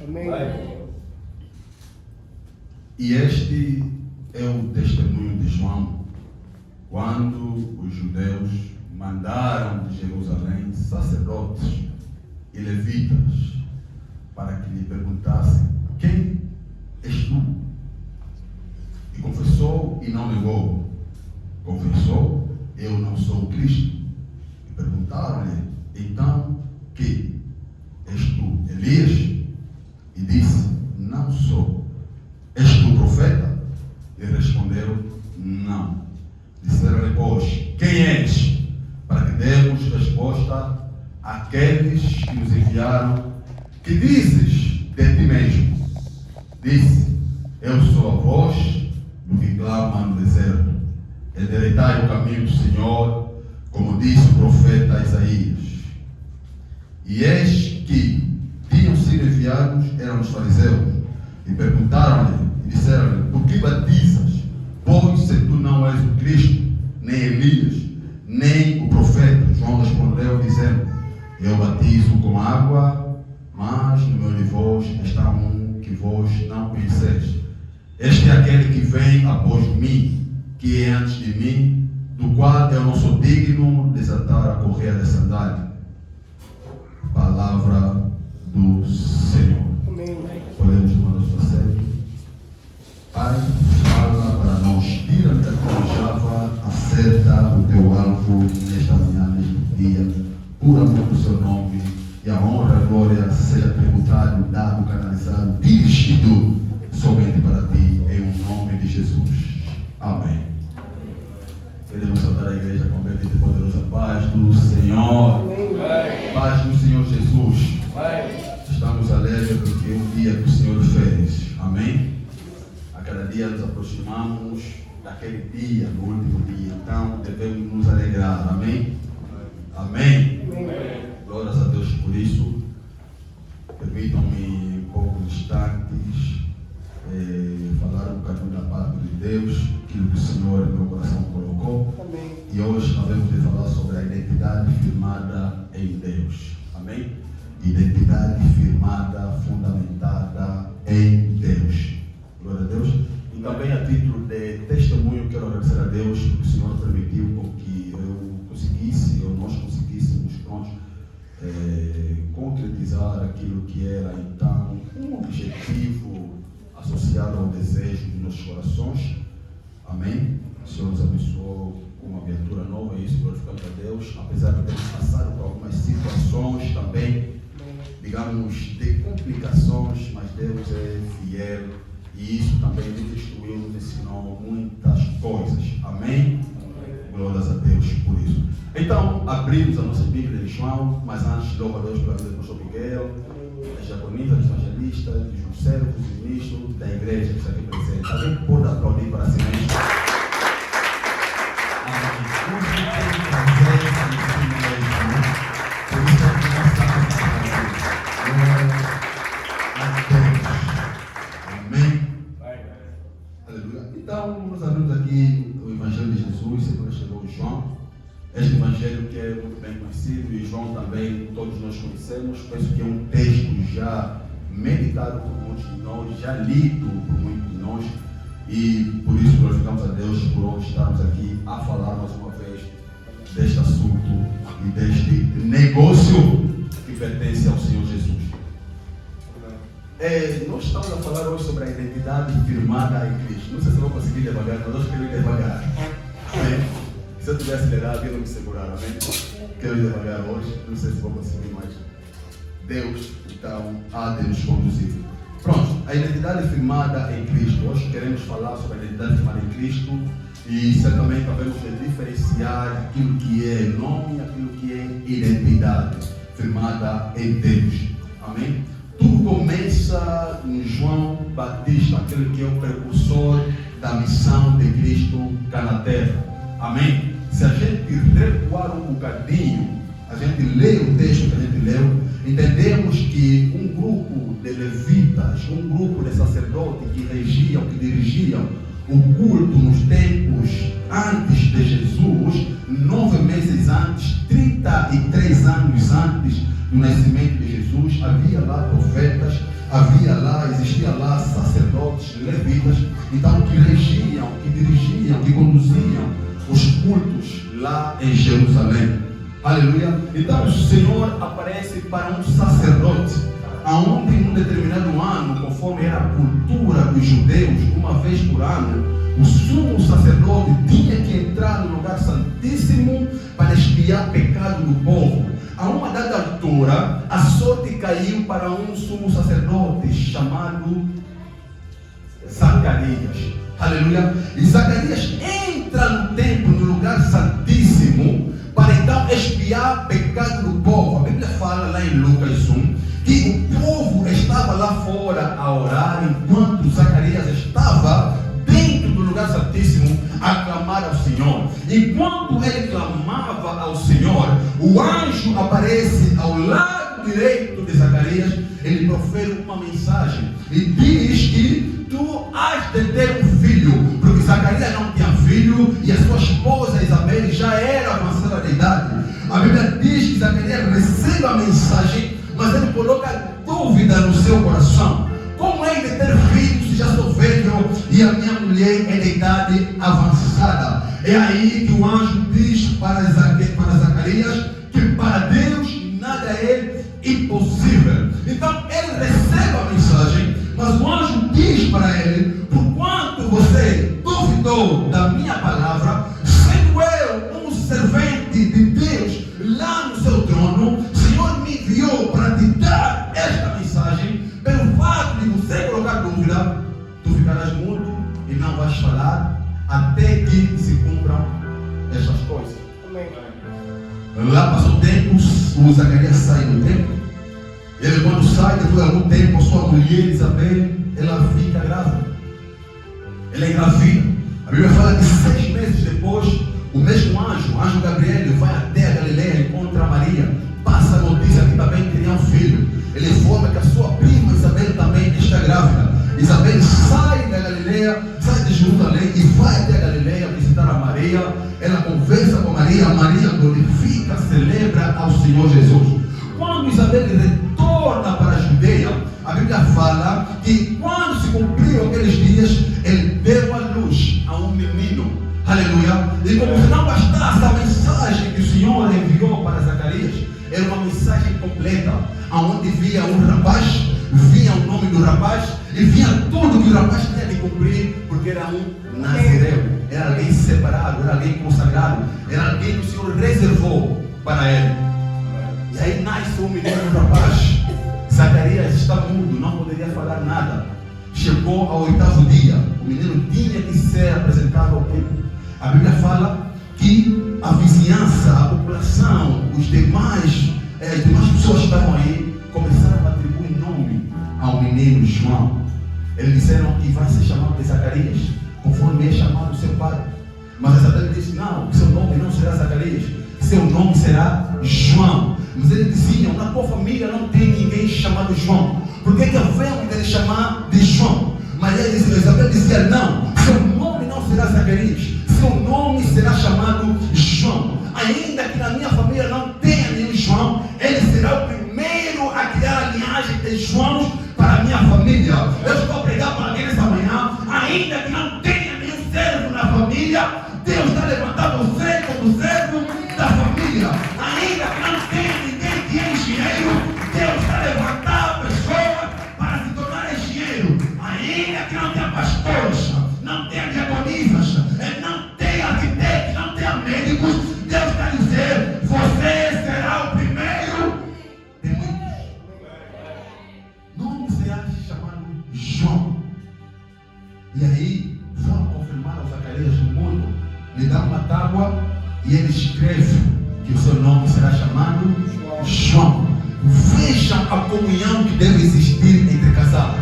Amém. E este é o testemunho de João, quando os judeus mandaram de Jerusalém sacerdotes e levitas para que lhe perguntassem: quem és tu? E confessou e não negou. Confessou: eu não sou o Cristo. E perguntaram-lhe: então, que és tu, Elias? E disse: não sou. És tu profeta? E respondeu: não. Disseram-lhe, pois, quem és? Para que demos resposta àqueles que nos enviaram. Que dizes de ti mesmo? Disse: eu sou a voz do que clama no deserto. Endireitai o caminho do Senhor, como disse o profeta Isaías. E eis que tinham sido enviados, eram os fariseus, e perguntaram-lhe, e disseram-lhe: por que batizas? Pois se tu não és o Cristo, nem Elias, nem o profeta. João respondeu, dizendo: eu batizo com água, mas no meio de vós está um que vós não conheceis. Este é aquele que vem após mim, que é antes de mim, do qual eu não sou digno de desatar a correia da sandália. Palavra do Senhor. Amém. Podemos tomar a sua sede. Pai, fala para nós, tira da tua java, acerta o teu alvo nesta manhã, neste dia, por amor do seu nome, e a honra e a glória seja tributado, dado, canalizado, dirigido somente para ti, em nome de Jesus. Amém. Queremos saudar a igreja com a bendita e poderosa paz do Senhor. Amém. Paz do Senhor Jesus. Estamos alegres porque é o dia que o Senhor fez. Amém? A cada dia nos aproximamos daquele dia, no último dia. Então devemos nos alegrar. Amém? Amém. Amém. Glórias a Deus por isso. Permitam-me em poucos instantes falar um bocadinho da parte de Deus, aquilo que o Senhor no meu coração colocou. Amém. E hoje nós vamos falar sobre a identidade firmada em Deus. Amém? Identidade firmada, fundamentada em Deus. Glória a Deus. E também a título de testemunho, quero agradecer a Deus que o Senhor permitiu com que eu conseguisse, ou nós conseguíssemos concretizar aquilo que era então um objetivo associado ao desejo dos nossos corações. Amém? O Senhor nos abençoou com uma abertura nova, e isso glorificamos a Deus, apesar de termos passado por algumas situações também, digamos, de complicações, mas Deus é fiel, e isso também nos instruiu, nos ensinou muitas coisas. Amém? Glórias a Deus por isso. Então, abrimos a nossa Bíblia em João, mas antes, louvo a Deus pela vida do pastor Miguel, das diaconisas, dos evangelistas, dos servos e ministros da igreja que está aqui presente. Alguém pode aplaudir para si mesmo? Então, nós abrimos aqui o Evangelho de Jesus, segundo chegou João. Este Evangelho que é muito bem conhecido, e João também todos nós conhecemos. Penso que é um texto já meditado por muitos de nós, já lido por muitos de nós, e por isso glorificamos a Deus por hoje estarmos aqui a falar mais uma vez deste assunto e deste negócio que pertence ao Senhor Jesus. Nós estamos a falar hoje sobre a identidade firmada em Cristo. Não sei se eu vou conseguir devagar, mas hoje quero ir devagar. Amém? Se eu tivesse acelerado, eu não me segurar. Amém? Quero ir devagar hoje, não sei se vou conseguir mais. Deus, então, há de nos conduzir. Pronto, a identidade firmada em Cristo. Hoje queremos falar sobre a identidade firmada em Cristo, e certamente devemos diferenciar aquilo que é nome e aquilo que é identidade firmada em Deus. Amém? Tudo começa em João Batista, aquele que é o precursor da missão de Cristo cá na terra. Amém? Se a gente recuar um bocadinho, a gente lê o texto que a gente leu, entendemos que um grupo de levitas, um grupo de sacerdotes que regiam, que dirigiam o culto nos tempos antes de Jesus, 9 meses antes, 33 anos antes do nascimento de Jesus, havia lá profetas, existia lá sacerdotes, levitas, então que regiam, que dirigiam, que conduziam os cultos lá em Jerusalém. Aleluia. Então o Senhor aparece para um sacerdote, aonde em um determinado ano, conforme era a cultura dos judeus, uma vez por ano, o sumo sacerdote tinha que entrar no lugar santíssimo para expiar pecado do povo. A uma dada altura, a sorte caiu para um sumo sacerdote chamado Zacarias. Aleluia. E Zacarias entra no templo, no lugar santíssimo, para então expiar pecado do povo. A Bíblia fala lá em Lucas 1 que o povo estava lá fora a orar, enquanto Zacarias estava dentro do lugar santíssimo a clamar ao Senhor. Enquanto ele clamava ao Senhor, o anjo aparece ao lado direito de Zacarias. Ele profere uma mensagem e diz que tu has de ter um filho, porque Zacarias não tinha filho e a sua esposa Isabel já era avançada de idade. A Bíblia diz que Zacarias recebe a mensagem, mas ele coloca dúvida no seu coração. Como é de ter filhos se já sou velho e a minha mulher é de idade avançada? É aí que o anjo diz para Zacarias que para Deus nada é impossível. Então ele recebe a mensagem, mas o anjo diz para ele: porquanto você duvidou da minha palavra, sendo eu um servente de Deus lá no seu trono, o Senhor me enviou para te dar esta mensagem. Pelo fato de você colocar dúvida, tu ficarás mudo e não vais falar até que se cumpram estas coisas. Amém. Lá passou tempo, o Zacarias sai do templo. Ele, quando sai, depois de algum tempo, a sua mulher Isabel, ela fica grávida. Ela é engravida. A Bíblia fala que 6 meses depois, o mesmo anjo, o anjo Gabriel, vai até a Galileia, encontra Maria, passa a notícia que também teria um filho. Ele informa que a sua prima Isabel também está grávida. Isabel sai da Galileia, sai de Jerusalém e vai até a Galileia visitar a Maria. Ela conversa com Maria, Maria glorifica, celebra ao Senhor Jesus. Quando Isabel retorna para a Judeia, a Bíblia fala que quando se cumpriram aqueles dias, ele deu a luz a um menino. Aleluia. E como se não bastasse a mensagem que o Senhor enviou para Zacarias, era uma mensagem completa, aonde via um rapaz, via o nome do rapaz e via tudo que o rapaz tinha de cumprir, porque era um nazireu, era alguém separado, era alguém consagrado, era alguém que o Senhor reservou para ele. E aí nasce um menino, um rapaz. Zacarias está mudo, não poderia falar nada. Chegou ao 8º dia, o menino tinha que ser apresentado ao templo. A Bíblia fala que a vizinhança, a população, as demais pessoas que estavam aí começaram a atribuir nome ao menino João. Eles disseram que vai ser chamado de Zacarias, conforme é chamado o seu pai. Mas Isabel disse: não, seu nome não será Zacarias, seu nome será João. Mas eles diziam: na tua família não tem ninguém chamado João, por que havemos de lhe chamar de João? Mas Isabel dizia: não, seu nome não será Zacarias, seu nome será chamado João. Ainda que na minha família não tenha nenhum João, ele será o primeiro a criar a linhagem de João para a minha família. Eu estou a pregar para alguém nessa manhã: ainda que não tenha nenhum servo na família, Deus está levantando você como servo da família. Ainda que não tenha ninguém que é engenheiro, Deus está levantando pessoas para se tornar engenheiro. Ainda que não tenha pastores, não tenha diaconisas, não tenha arquitetos, não tenha médicos, Deus está dizendo: você será o primeiro de muitos. Nome será chamado João. E aí foram confirmar ao Zacarias no mundo, lhe dá uma tábua e ele escreve que o seu nome será chamado João. Veja a comunhão que deve existir entre casados.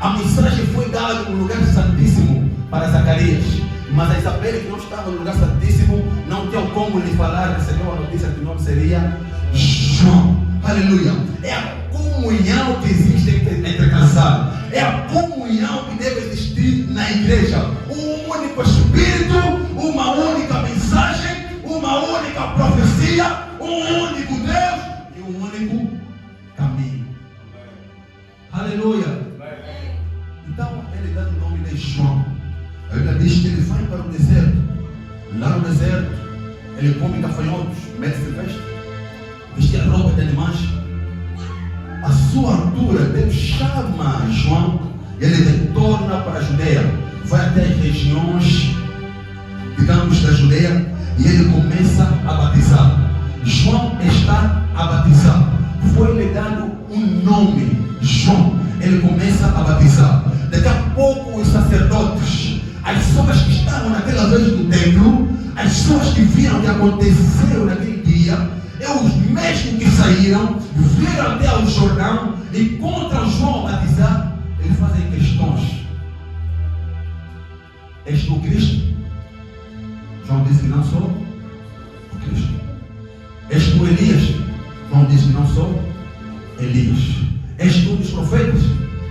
A mensagem foi dada no lugar santíssimo para Zacarias, mas a Isabel, que não estava no lugar santíssimo, não tinha como lhe falar, recebeu a notícia que o nome seria João. Aleluia. É a comunhão que existe entre casados. É a comunhão que deve existir na igreja. Um único Espírito, uma única mensagem, uma única profecia, um único Deus e um único caminho. Aleluia. Aleluia. Então ele dá o nome de João. A Bíblia diz que ele vai para o deserto. Lá no deserto ele come gafanhotos, mete silvestre, vestia roupa de animais. A sua altura, Deus chama João, ele retorna para a Judeia, vai até as regiões, digamos, da Judeia, e ele começa a batizar. João está a batizar. Foi-lhe dado um nome, João. Ele começa a batizar. Daqui a pouco os sacerdotes, as pessoas que estavam naquela vez no templo, as pessoas que viram o que aconteceu naquele dia, os mesmos que saíram, viram até ao Jordão, encontram João a batizar, eles fazem questões. És tu Cristo? João disse que não sou o Cristo. És tu Elias? João disse que não sou Elias. És tu dos profetas?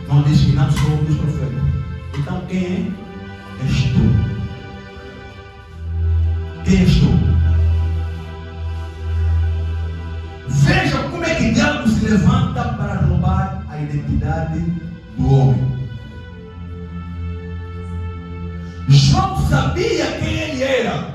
João disse que não sou dos profetas. Então quem é? És tu. Quem és tu? Veja como é que o diabo se levanta para roubar a identidade do homem. João sabia quem ele era.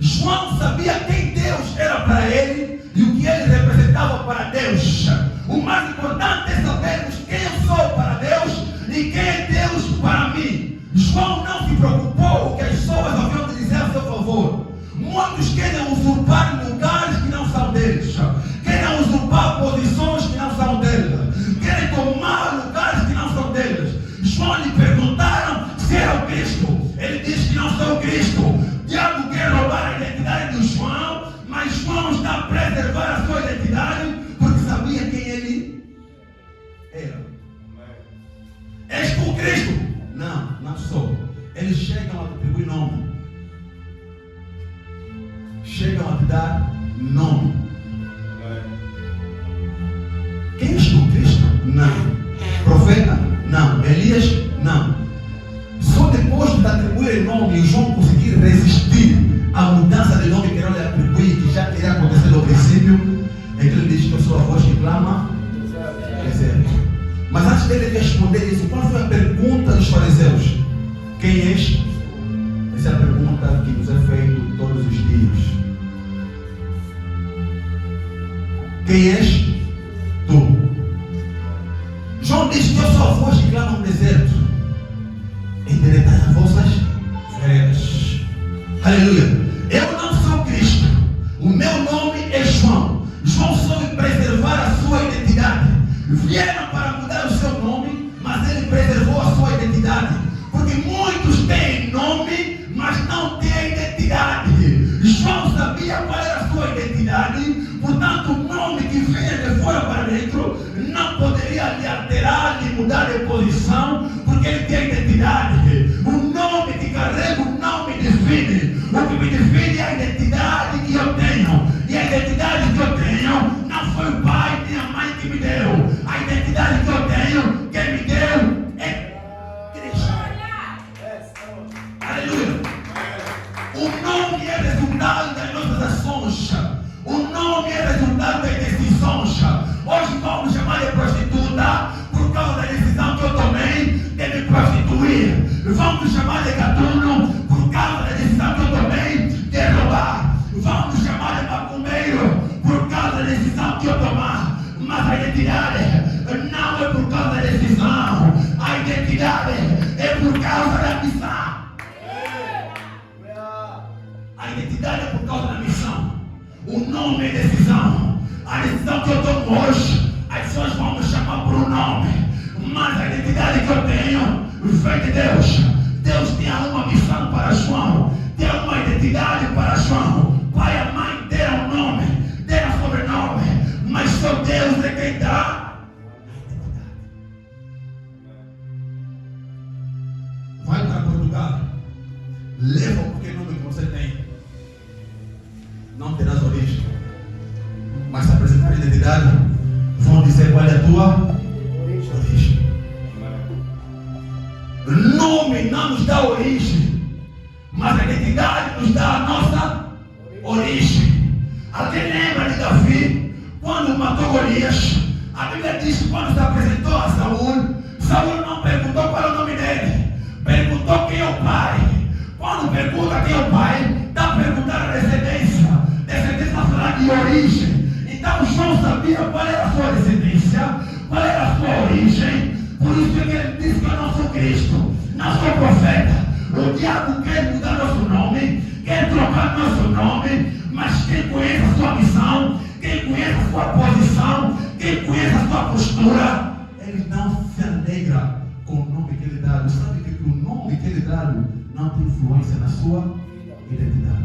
João sabia quem Deus era para ele e o que ele representava para Deus. O mais importante é sabermos quem eu sou para Deus e quem é Deus para mim. João não se preocupou com o que as pessoas haviam de dizer a seu favor. Muitos querem usurpar lugares que não são deles, querem usurpar posições que não são deles, querem tomar lugares que não são deles. João lhe perguntaram se era o Cristo. Ele disse que não sou o Cristo. O diabo quer roubar a identidade de João, mas João está a preservar a sua identidade porque sabia quem ele era. És tu o Cristo? Não, não sou. Eles chegam a atribuir nome. Chegam a te dar nome. Quem és tu, Cristo? Não. Profeta? Não. Elias? Não. Só depois de te atribuir nome e João conseguir resistir à mudança de nome que ele atribuir, que já teria acontecido no princípio, é que ele diz que eu sou a voz que clama deserto. Mas antes dele responder isso, qual foi a pergunta dos fariseus? Quem és? Essa é a pergunta que nos é feita todos os dias. Quem és tu? João diz que eu sou a voz que clama no deserto. Endireitai as vossas veredas. Aleluia. Eu não sou Cristo. O meu nome é João. João soube preservar a sua identidade. Vieram para mudar o seu nome, mas ele preservou a sua identidade. Porque muitos têm nome, mas não têm identidade. João sabia qual era a sua identidade, portanto o nome que vinha de fora para dentro não poderia lhe alterar, lhe mudar de posição, porque ele tem identidade. O nome que carrego não me define. O que me define é a identidade que eu tenho. E a identidade que eu tenho não foi o pai nem a mãe que me deu. A identidade que eu tenho, quem me deu é Cristo. Aleluia. O nome é resultado das nossas ações. O nome é resultado das decisões. Hoje vamos chamar de prostituta por causa da decisão que eu tomei de me prostituir. Vamos chamar de gatuno por causa da decisão que eu tomei de roubar. Vamos chamar de macumbeiro por causa da decisão que eu tomar. Mas a identidade não é por causa da decisão. A identidade é por causa da missão. A identidade é por causa da missão. O nome é decisão. A decisão que eu tomo hoje, as pessoas vão me chamar por um nome. Mas a identidade que eu tenho vem de Deus. Deus tinha uma missão para João. Tem uma identidade para João. Pai e mãe deram nome, deram sobrenome. Mas só Deus é quem dá. Vai para Portugal. Leva o pequeno nome que você tem. Não terás origem. Mas se apresentar a identidade, vão dizer qual é a tua origem. Nome não nos dá origem, mas a identidade nos dá a nossa origem. Alguém lembra de Davi? Quando matou Golias, A Bíblia diz que quando se apresentou a Saul, Saul não perguntou qual é o nome dele, perguntou quem é o pai. Quando pergunta quem é o pai, está perguntando a descendência nacional de origem. Então João sabia qual era a sua descendência, qual era a sua origem. Por isso que ele disse que eu não sou Cristo, não sou profeta. O diabo quer mudar nosso nome, quer trocar nosso nome, mas quem conhece a sua missão, quem conhece a sua posição, quem conhece a sua postura, ele não se alegra com o nome que ele dá. Sabe que o nome que ele dá não tem influência na sua identidade.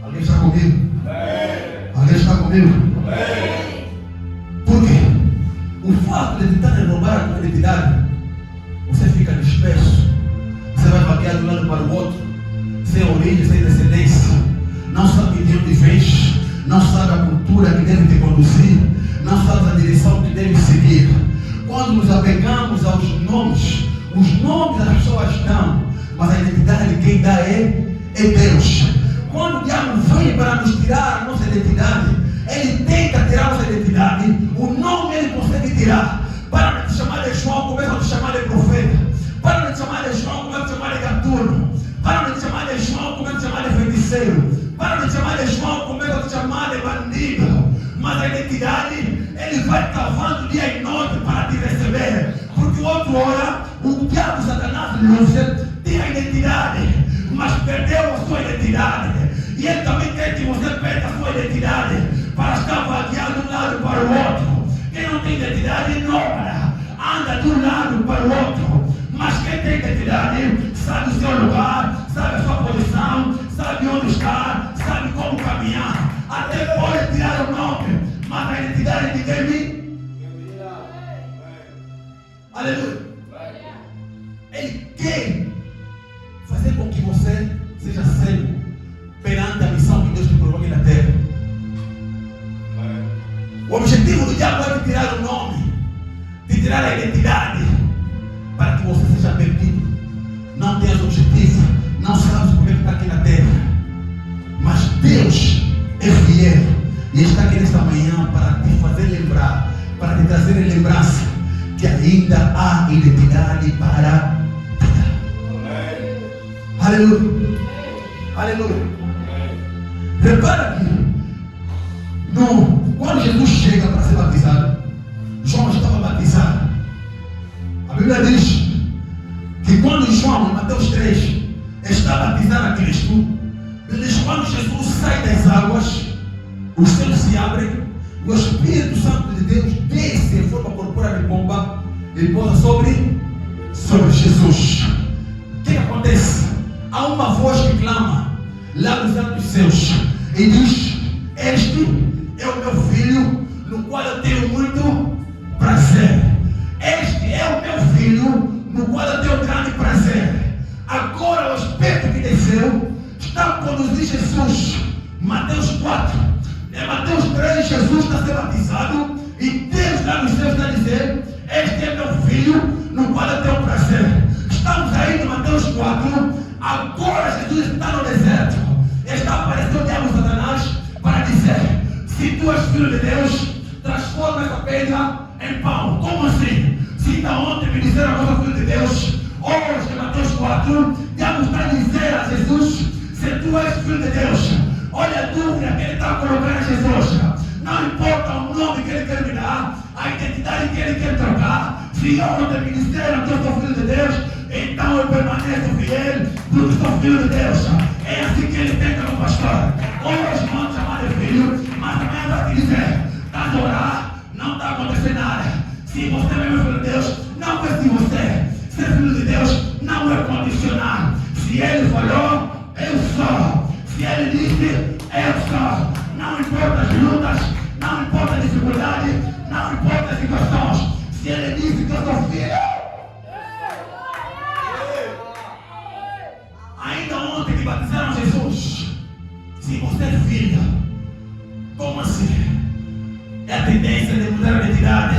Alguém está comigo? Alguém está comigo? Por quê? O fato de tentar roubar a tua identidade, você fica disperso. Você vai vaguear de um lado para o outro, sem origem, sem descendência. Não sabe de onde vens, não sabe a cultura que deve te conduzir, não sabe a direção que deve seguir. Quando nos apegamos aos nomes, os nomes das pessoas dão, mas a identidade quem dá é Deus. Quando o diabo vem para nos tirar a nossa identidade, ele tenta tirar a nossa identidade, o nome ele consegue tirar. Para de te chamar de João, começa a te chamar de profeta. Para de te chamar de João, começa a te chamar de gatuno. Para de te chamar de João, começa a te chamar de feiticeiro. Para de te chamar de João, começa a te chamar de bandido. Mas a identidade, ele vai cavando dia e noite para te receber. Porque o outro hora, o diabo, Satanás, Lúcifer, tem a identidade, mas perdeu a sua identidade. E ele também quer que você perca a sua identidade para estar vagueando de um lado para o outro. Quem não tem identidade, nómada, anda de um lado para o outro. Mas quem tem identidade, sabe o seu lugar, sabe a sua posição, sabe onde está, sabe como caminhar. Até pode tirar o nome, mas a identidade de quem me... Aleluia. Ele quer fazer com que você seja cego perante a missão que Deus te colocou aqui na terra. O objetivo do diabo é te tirar o nome, te tirar a identidade, para que você seja perdido. Não tenhas objetivo, não sabes por que está aqui na terra. Mas Deus é fiel e está aqui nesta manhã para te fazer lembrar, para te trazer em lembrança que ainda há identidade para te dar. Aleluia. Aleluia. Repara que quando Jesus chega para ser batizado, João estava batizado. A Bíblia diz que quando João, em Mateus 3, está batizado a Cristo, ele diz: quando Jesus sai das águas, os céus se abrem, e o Espírito Santo de Deus desce em forma corpórea de pomba e pousa sobre Jesus. O que acontece? Há uma voz que clama lá dos altos céus e diz: este é o meu filho, no qual eu tenho muito prazer. Este é o meu filho, no qual eu tenho grande prazer. Agora o Espírito que desceu está a conduzir Jesus. Mateus 4. Em Mateus 3, Jesus está sendo batizado e Deus lá nos céus está dizendo: este é meu filho, no qual eu tenho prazer. Estamos aí no Mateus 4. Agora Jesus está no deserto. Está aparecendo o diabo Satanás para dizer: se tu és filho de Deus, transforma essa pedra em pão. Como assim? Se da ontem me disseram que eu sou filho de Deus, hoje em Mateus 4, o diabo está a dizer a Jesus: se tu és filho de Deus, olha a dúvida que ele está colocando a Jesus. Não importa o nome que ele quer me dar, a identidade que ele quer trocar. Se ontem me disseram que eu sou filho de Deus, então eu permaneço fiel, porque sou filho de Deus. É assim que ele tenta no pastor. Hoje vão te chamar de filho, mas também vai te dizer: está a orar, não está acontecendo nada. Se você mesmo é filho de Deus, não é se você. Ser filho de Deus não é condicional. Se ele falou, eu sou. Se ele disse, eu sou. Não importa as lutas, não importa a dificuldade, não importa as situações. Se ele disse que eu sou filho. Ainda ontem que batizaram Jesus. Se você é filho, como assim? É a tendência de mudar a identidade.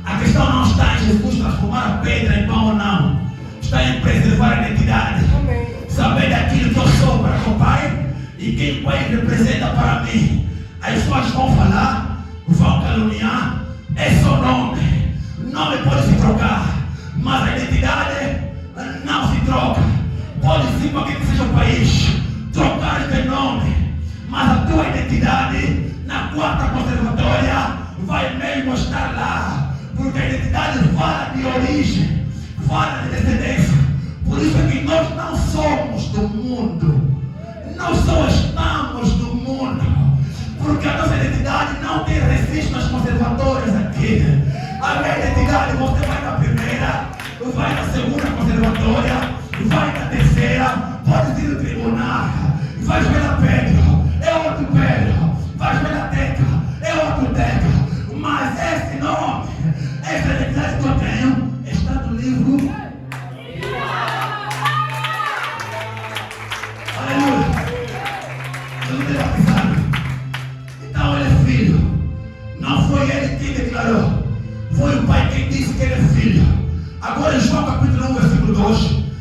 A questão não está em Jesus transformar a pedra em pão ou não. Está em preservar a identidade. Saber daquilo que eu sou para o Pai e quem o Pai representa para mim. As pessoas vão falar, vão caluniar, é só nome. Nome pode se trocar, mas a identidade não se troca. Pode sim, qualquer que seja o país, trocar de nome, mas a tua identidade na quarta conservatória vai mesmo estar lá, porque a identidade fala de origem, fala de descendência. Por isso é que nós não somos do mundo, nós só estamos do mundo, porque a nossa identidade não tem registro nas conservatórias aqui. A minha identidade, você vai na primeira, vai na segunda conservatória, vai na terceira, pode ir no tribunal, vai ver na Pedro, é outro Pedro, vai ver na Teca, é outro Teca, mas esse nome, essa identidade que eu tenho, está no livro. Aleluia. Jesus é batizado. Então ele é filho. Não foi ele quem declarou, foi o Pai quem disse que ele é filho. Agora em João capítulo 1, versículo 2,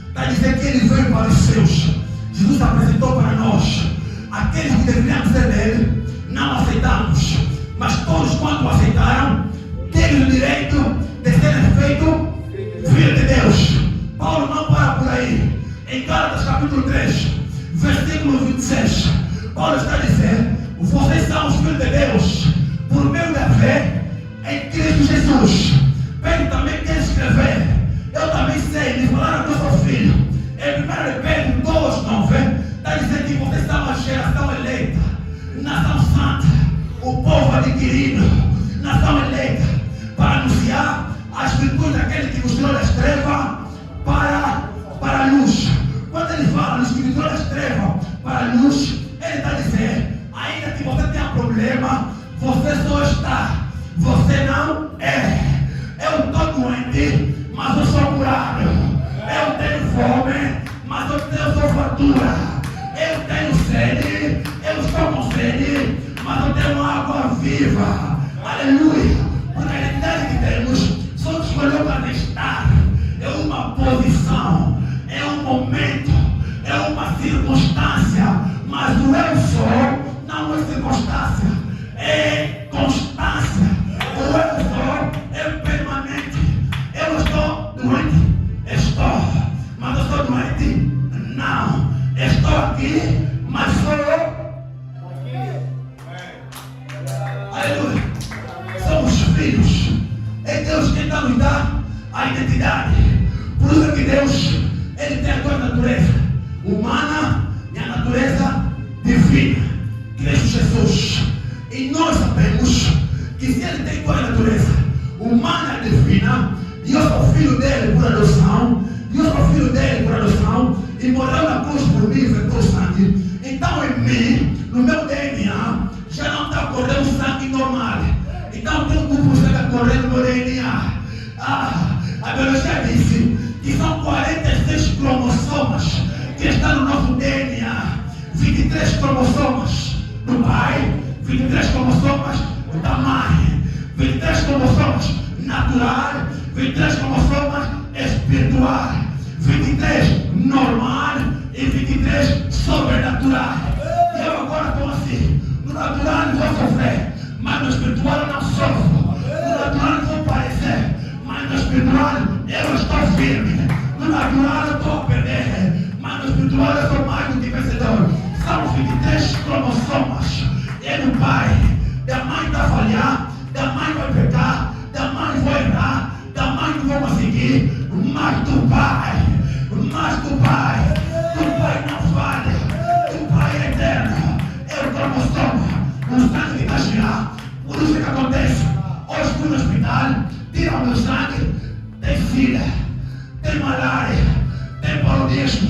está dizendo que ele veio para os seus. Jesus apresentou para nós. Aqueles que deveriam ser dele, não aceitamos. Mas todos quanto o aceitaram, têm o direito de serem feitos filhos de Deus. Paulo não para por aí. Em Gálatas capítulo 3, versículo 26, Paulo está dizendo: vocês são os filhos de Deus por meio da fé em Cristo Jesus. Pedro também quer escrever. Eu também sei, me falaram que eu sou filho. Em 1 Pedro 2,9 está dizendo que vocês são uma geração eleita, nação santa, o povo adquirido, nação eleita, para anunciar as virtudes daquele que nos tirou das trevas para a luz. Quando ele fala nos que nos tirou das trevas para a luz, ele está dizendo: ainda que você tenha problema, você só está, você não é. Eu estou doente, mas eu sou curado. Eu tenho fome, mas eu sou fartura. Eu tenho sede, eu estou com sede, mas eu tenho água viva. Aleluia. Porque a identidade que temos só nos escolheu para estar. É uma posição, é um momento, é uma circunstância. Mas o eu sou não é circunstância, é constância. O eu sou é permanente. Eu estou doente, estou, mas eu estou doente? Não. Estou aqui, mas sou eu. Aleluia. Somos filhos. É Deus quem está nos dando a identidade. Por isso que Deus, ele tem a tua natureza humana e a natureza divina, Cristo Jesus. E nós sabemos que se ele tem tua natureza humana e divina, e eu sou filho dele por adoção, e morreu na cruz por mim, vertou sangue. Então em mim, no meu DNA, já não está correndo sangue normal. Então tem um grupo que está correndo no meu DNA. A biologia disse que são 46 cromossomas que estão no nosso DNA. 23 cromossomas do pai, 23 cromossomas da mãe, 23 cromossomas natural, 23 cromossomas espiritual, 23 normal e 23 sobrenatural. E eu agora estou assim: no natural eu vou sofrer, mas no espiritual eu não sofro. No natural eu vou parecer, mas no espiritual eu estou firme. No natural eu estou a perder, mas no espiritual eu sou mais do que vencedor. São 23 cromossomas. É do pai. Da mãe vai falhar, da mãe vai pecar, da mãe vai errar, da mãe não vai conseguir, mas do pai não falha, do pai é eterno. É o cromossomo, o sangue que está girando. Por isso que acontece, hoje fui no hospital, tiram meu sangue, tem filha, tem malária, tem paludismo,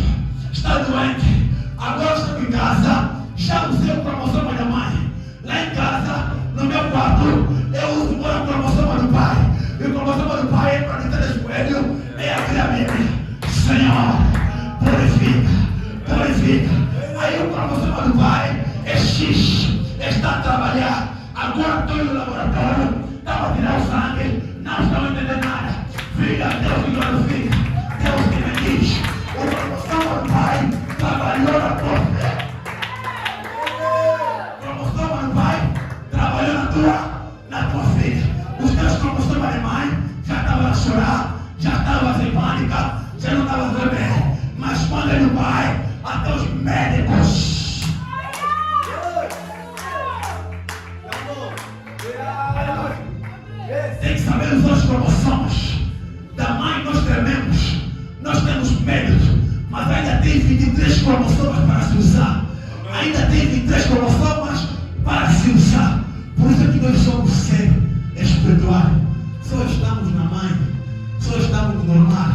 está doente. Agora estou em casa, já usei o cromossomo da mãe. Lá em casa, no meu quarto, eu uso o cromossomo do pai. E o cromossomo do pai é para dentro do joelho, é aqui a Bíblia. Senhor, purifica. Aí o cromossomo do pai é X, está a trabalhar. Agora estou no laboratório, estava a tirar o sangue, não estou entendendo nada. Filha, Deus me glorifica, Deus que me diz. O cromossomo do pai trabalhou na tua fé. O cromossomo do pai trabalhou na chorar, já estava sem pânica, já não estava tremendo. Mas quando ele vai, até os médicos tem que saber os nossos cromossomos. Da mãe nós trememos, nós temos medo, mas ainda tem 23 cromossomas para se usar. Ainda tem 23 cromossomas para se usar. Por isso é que nós somos ser espiritual. Só estamos na mãe, só estamos no normal,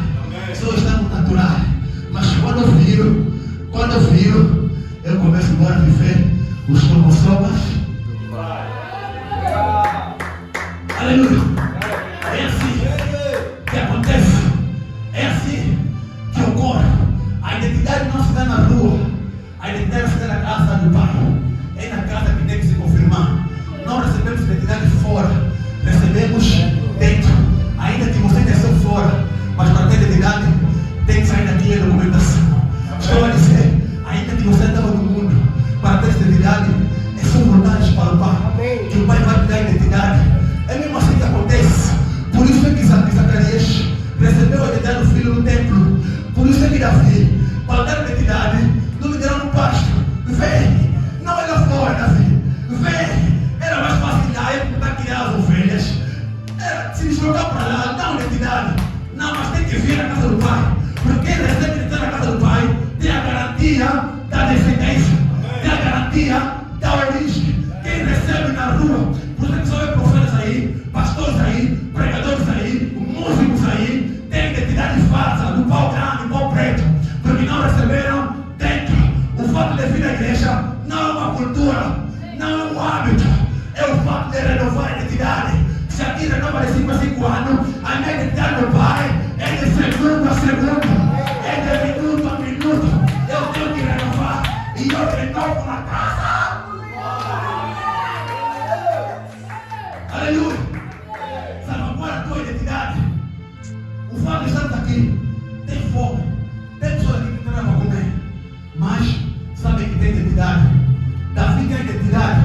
só estamos natural. Mas quando eu viro, eu começo agora a viver os cromossomas. Aleluia. É assim que acontece. É assim que ocorre. A identidade não se dá na rua. A identidade se dá na casa do Pai. É na casa que tem que se confirmar. Não recebemos identidade fora. Recebemos dentro. Ainda que você nasceu fora, mas para ter identidade tem que sair daqui a documentação. Estou a dizer, ainda que você estava no mundo, para ter identidade é só voltares para o Pai. Que o Pai vai te dar identidade. É mesmo assim que acontece. Por isso é que Zacarias recebeu a identidade do filho no templo. Por isso é que Davi, para dar a identidade, não me deram no pasto. Vem, não é lá fora, Davi. Vem, era mais fácil na época para criar as ovelhas. Era se deslocar para lá, dá uma identidade. Não, mas tem que vir na casa do Pai. Porque quem recebe identidade na casa do Pai tem a garantia da descendência, tem a garantia da origem. Quem recebe na rua, por isso que só vê profetas aí, pastores aí, pregadores aí, músicos aí, tem identidade falsa, do pau grande, do pau preto, porque não receberam dentro. O fato de vir à igreja não é uma cultura, não é um hábito, é o fato de renovar a identidade. Se aqui renova de 5 a 5 anos, a minha identidade do Pai é de segundo a segundo, é de minuto a minuto. Eu tenho que renovar e eu renovo na casa. Aleluia. Salvaguarda a tua identidade. O fato de estarmos aqui, tem fome, tem pessoas aqui que não vão comer, mas sabem que tem identidade. Davi tem identidade,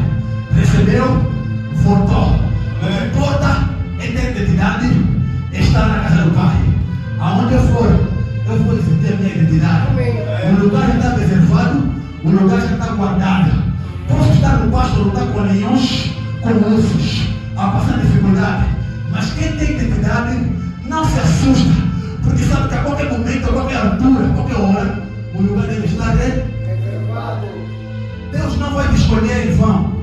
recebeu, voltou. Não importa em ter identidade, estar na casa do Pai. Aonde eu for decidir a minha identidade. O lugar já está reservado, o lugar já está guardado. Posso estar no pasto, lutar com leões, com ursos, a passar dificuldade. Mas quem tem identidade não se assusta, porque sabe que a qualquer momento, a qualquer altura, a qualquer hora, o lugar deve estar reservado. Deus não vai te escolher em vão.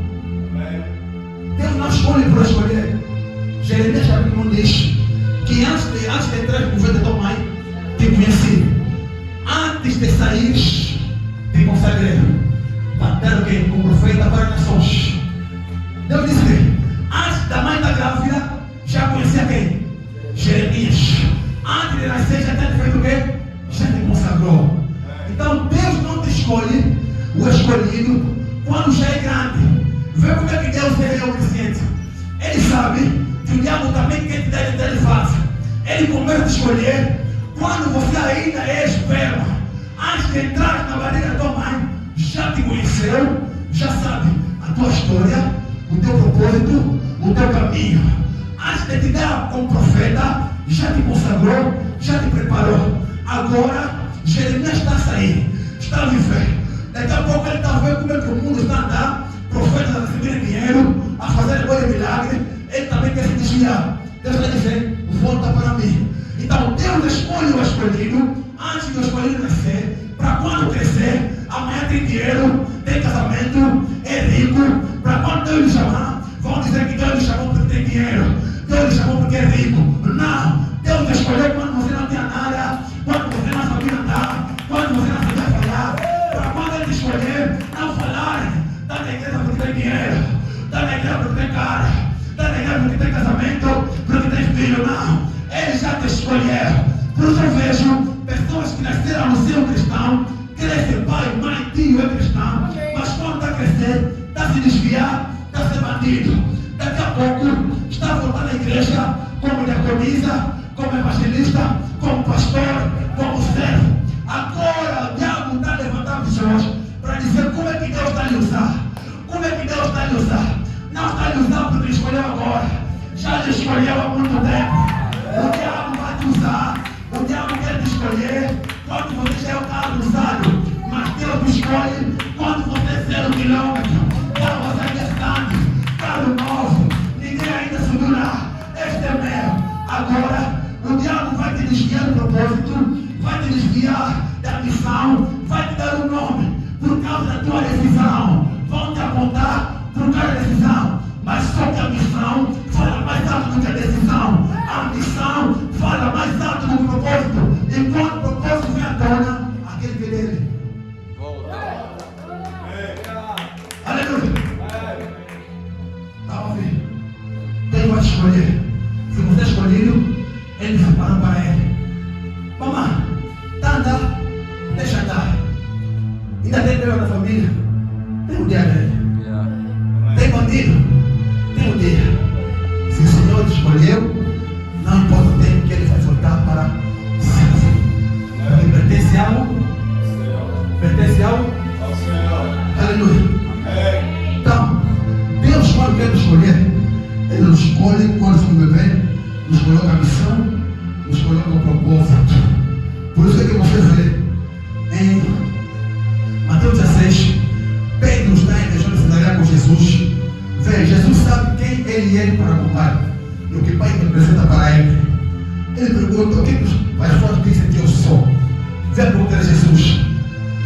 Deus não escolhe por escolher. Jeremias capítulo 1 diz que antes de entrar no governo da tua mãe, te conheci. Antes de sair, te consagrei. Para o quê? Como profeta para as nações. Deus disse que antes da mãe da grávida, já conhecia quem? Jeremias. Antes de nascer, já tinha feito o quê? Já te consagrou. Então Deus não te escolhe, o escolhido, quando já é grande. Vê como é que Deus é onisciente. Ele sabe que o diabo também quer te dar identidade falsa. Ele começa a escolher quando você ainda é esperma. Antes de entrar na barriga da tua mãe, já te conheceu, já sabe a tua história, o teu propósito, o teu caminho. Antes de te dar como profeta, já te consagrou, já te preparou. Agora, Jeremias está a sair, está a viver. Daqui a pouco ele está a ver como é que o mundo está a andar. Profetas a receberem dinheiro, a fazerem coisa de milagre. Ele também quer se desviar. Deus vai dizer, volta para mim. Então Deus escolhe o escolhido antes do escolhido nascer, para quando crescer, amanhã tem dinheiro, tem casamento, é rico. Para quando Deus lhe chamar, vão dizer que Deus lhe chamou porque tem dinheiro, Deus lhe chamou porque é rico. Não, Deus escolheu quando você não tinha nada, quando você não sabia andar, quando você não sabia falar. Para quando Ele te escolher, não falar, está na igreja porque tem dinheiro, está na igreja porque tem cara, está na igreja porque tem casamento, porque tem filho. Não, Ele já te escolheu. Por isso eu vejo pessoas que nasceram no seio cristão, querem ser pai, mãe, tio é cristão, mas quando está a crescer, está a se desviar, está a ser bandido. Daqui a pouco está a voltar na igreja como diaconisa, como evangelista, como pastor, como servo. Agora o diabo está a levantar pessoas para dizer como é que Deus está a lhe usar. Como é que Deus está a lhe usar? Não está a lhe usar porque Ele escolheu agora, já lhe escolheu há muito tempo. O diabo Agora, o diabo vai te desviar do propósito, vai te desviar da missão, vai te dar um nome por causa da tua decisão. Vão te apontar por causa da decisão. Mas só que a missão fala mais alto do que a decisão. A missão fala mais alto do que o propósito. E quando o propósito vem à tona, aquele que é dele. Aleluia. Está ouvindo? Quem vai escolher? Se você escolhido, ele se parou para ele. Mamãe, está andando? Deixa andar. Ainda tem problema na família? Tem um dia dele. Tem bandido? Tem um dia. Se o Senhor te escolheu, não importa o tempo que ele vai voltar para si. Porque pertence ao Senhor. Aleluia. Então, Deus, quando quer nos escolher, Ele nos escolhe quando somos bebê, nos coloca a missão, nos coloca o propósito. Por isso é que você vê em Mateus 16, Pedro está em região de Cesareia com Jesus. Vê, Jesus sabe quem ele é para o Pai e o que o Pai representa para ele. Ele pergunta: o que os pastores dizem que eu sou? Vê a pergunta de Jesus.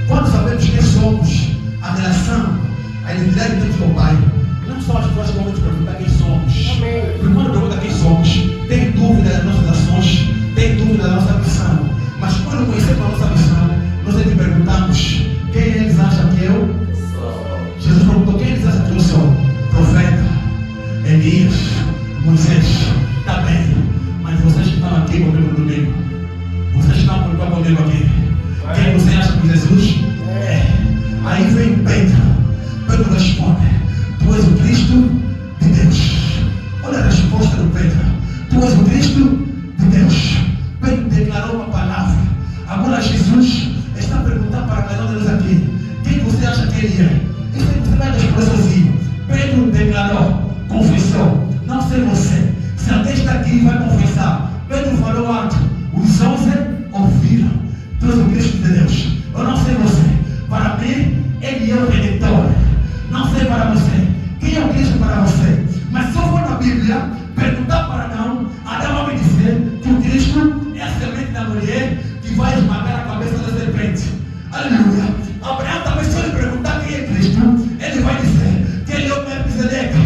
Quando sabemos quem somos, a relação, a identidade que temos com o Pai, não só as pessoas vão te perguntar quem somos. Primeiro pergunta quem somos. Tem dúvida das nossas ações, tem dúvida da nossa missão. Mas quando conhecemos a nossa missão, nós te perguntamos: quem eles acham que eu sou? Jesus perguntou: quem eles acham que eu sou? Profeta, Elias, Moisés. Está bem, mas vocês que estão aqui comigo no domingo, vocês que estão comigo aqui, quem você acha que Jesus é? Aí vem Pedro. Pedro responde: tu és o Cristo de Deus. Olha a resposta do Pedro: tu és o Cristo de Deus. Pedro declarou uma palavra. Agora Jesus está perguntando para cada um de nós aqui: quem você acha que ele é? Isso aí você vai responder sozinho. Pedro declarou, confessou: não sei você. Se alguém está aqui e vai confessar, Pedro falou alto. Os 11 ouviram: tu és o Cristo de Deus. Eu não sei você. Para mim, ele é o Redentor. Não sei para você quem é o Cristo para você. Mas se eu for na Bíblia perguntar para Adão, Adão vai me dizer que o Cristo é a semente da mulher que vai esmagar a cabeça da serpente. Aleluia. Abraão também, se ele perguntar quem é Cristo, ele vai dizer que ele é o Melquisedeque,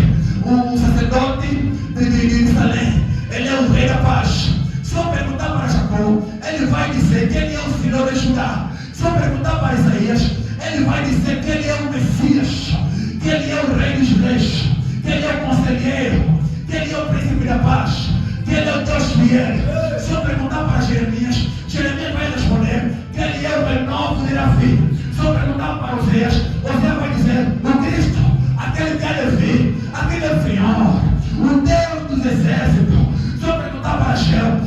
o sacerdote de Salém. Ele é o rei da paz. Se eu perguntar para Jacó, ele vai dizer que ele é o Senhor de Judá. Se eu perguntar para Isaías, ele vai dizer que ele é o Messias, que ele é o rei dos reis, que ele é o conselheiro, que ele é o príncipe da paz, que ele é o Deus fiel. Se eu perguntar para Jeremias, Jeremias vai responder que ele é o renovo de Davi. Se eu perguntar para Oséias, Oséias vai dizer: o Cristo, aquele que há de vir, aquele é o Senhor, o Deus dos exércitos. Se eu perguntar para Ageu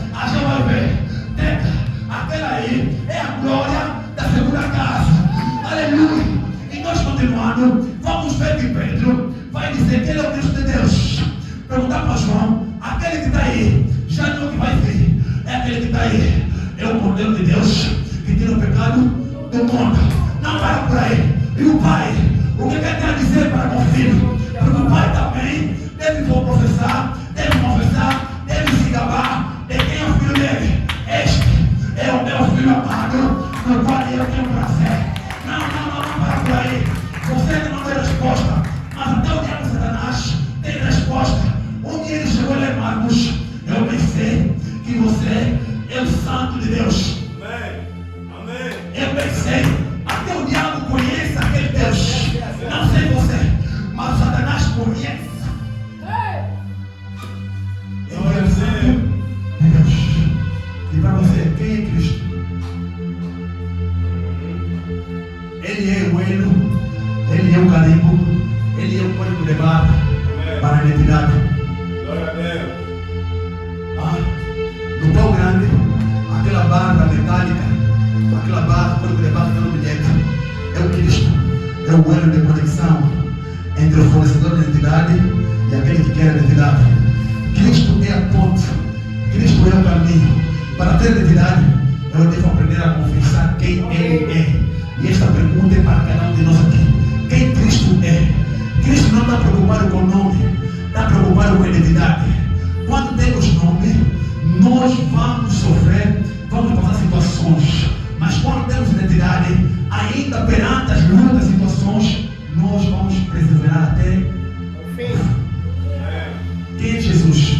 vai ver: Deca, aquela aí é a glória da segunda casa. Aleluia. E nós continuando, vamos ver que Pedro vai dizer que ele é o Cristo de Deus. Perguntar para João: aquele que está aí, já não é o que vai vir, é aquele que está aí, é o Cordeiro de Deus que tira o pecado do mundo. Não para por aí. E o Pai, o que quer dizer para o filho? Porque o Pai também deve professar, deve se gabar de quem é o filho dele. Este é o meu filho amado, no qual eu tenho prazer. Não para por aí. Você que não tem resposta, mas até o diabo Satanás tem resposta. Um dia ele chegou a ler Marcos: eu pensei que você é o Santo de Deus. Amém. Eu pensei, até o diabo conhece aquele Deus. Não sei você, mas o Satanás conhece. Eu é o Santo de Deus. E para você, quem é Cristo? Ele é o elo, ele é o carimbo, ele é o código de barra para a identidade. Glória a Deus. No pau grande, aquela barra metálica, aquela barra, código de barra que não bilhete, é o Cristo, é o elo de conexão entre o fornecedor de identidade e aquele que quer a identidade. Cristo é a ponte, Cristo é o caminho. Para ter identidade, eu devo aprender a confessar quem Ele é. E esta pergunta é para cada um de nós aqui: quem Cristo é? Cristo não está preocupado com o nome, está preocupado com a identidade. Quando temos nome, situações. Mas quando temos identidade, ainda perante as lutas e situações, nós vamos perseverar até o fim. Quem é Jesus?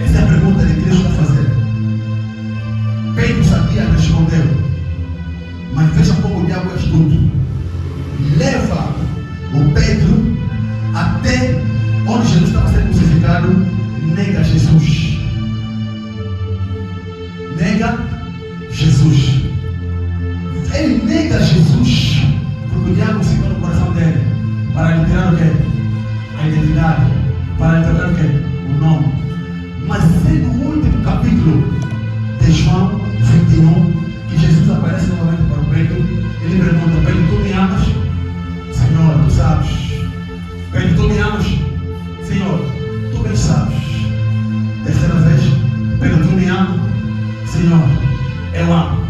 Essa é a pergunta que Deus está fazendo. Pedro sabia, respondeu. Mas veja como o diabo é astuto. Leva o Pedro até onde Jesus estava sendo crucificado. Nega Jesus. Nega Jesus. Ele nega Jesus porque o diabo se no coração dele para lhe tirar o quê? A identidade. Para lhe tirar o quê? O nome. Mas é no último capítulo de João 21 que Jesus aparece novamente para o Pedro. Ele pergunta: Pedro, tu me amas? Senhor, tu sabes. Pedro, tu me amas? Senhor, tu bem sabes. Terceira vez: Pedro, tu me amas? Senhor, eu amo.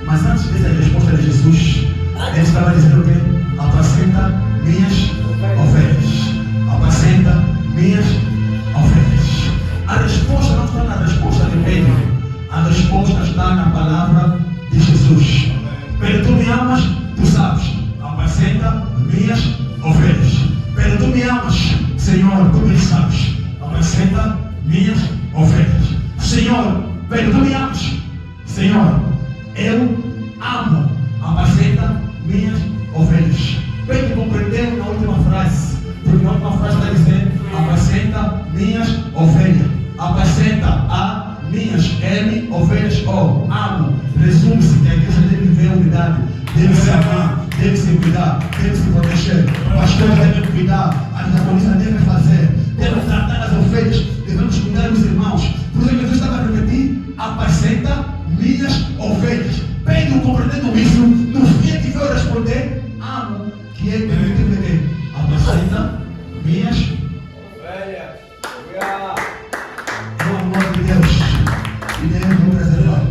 Mas antes dessa resposta de Jesus, ele estava dizendo o quê? Apacenta minhas ovelhas. Apacenta minhas ovelhas. A resposta não está na resposta de Pedro. A resposta está na palavra de Jesus. Pedro, tu me amas? Tu sabes. Apacenta minhas ovelhas. Pedro, tu me amas? Senhor, tu me sabes. Apacenta minhas ovelhas. Senhor, Pedro, tu me amas? Senhor, eu amo. Apacenta minhas ovelhas. Pedro compreendeu na última frase. Porque na última frase está dizendo: apacenta minhas ovelhas. Apacenta a minhas ovelhas. Amo. Resume-se que a igreja deve viver a unidade. Deve se amar, deve se cuidar, deve se proteger. Pastores devem cuidar, a diaconisa deve fazer. Devemos tratar as ovelhas, devemos cuidar dos irmãos. Por isso Jesus estava a repetir: apacenta minhas ovelhas. Pedro, compreendendo isso, no fim que veio responder: amo, que é permitido de quê? Apacenta minhas ovelhas. É o amor de Deus que deve preservar.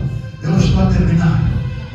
Eu estou a terminar.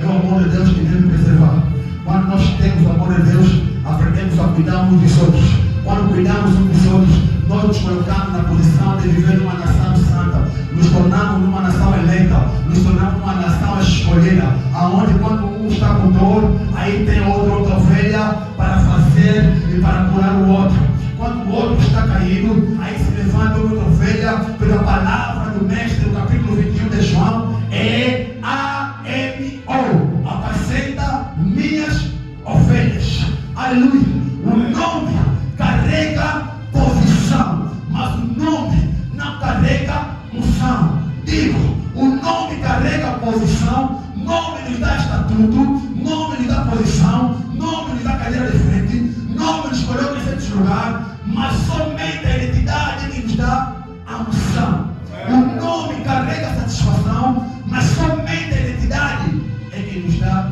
É o amor de Deus que deve preservar. Quando nós temos o amor de Deus, aprendemos a cuidar uns dos outros. Quando cuidamos uns dos outros, nós nos colocamos na posição de viver numa nação santa. Nos tornamos numa nação eleita. Nos tornamos numa nação escolhida. Aonde quando um está com dor, aí tem outra ovelha para fazer e para curar o outro. Quando o outro está caído, aí se levanta outra ovelha pela palavra do mestre, no capítulo 21 de João. É A-M-O. Apacenta minhas ovelhas. Aleluia. O nome carrega posição, mas o nome não carrega unção. Digo, o nome carrega posição, nome lhe dá estatuto, nome lhe dá posição, nome lhe dá cadeira de frente, nome lhe escolheu em certos lugares, mas somente a identidade que nos dá a unção. O nome carrega satisfação, mas somente a identidade é que nos dá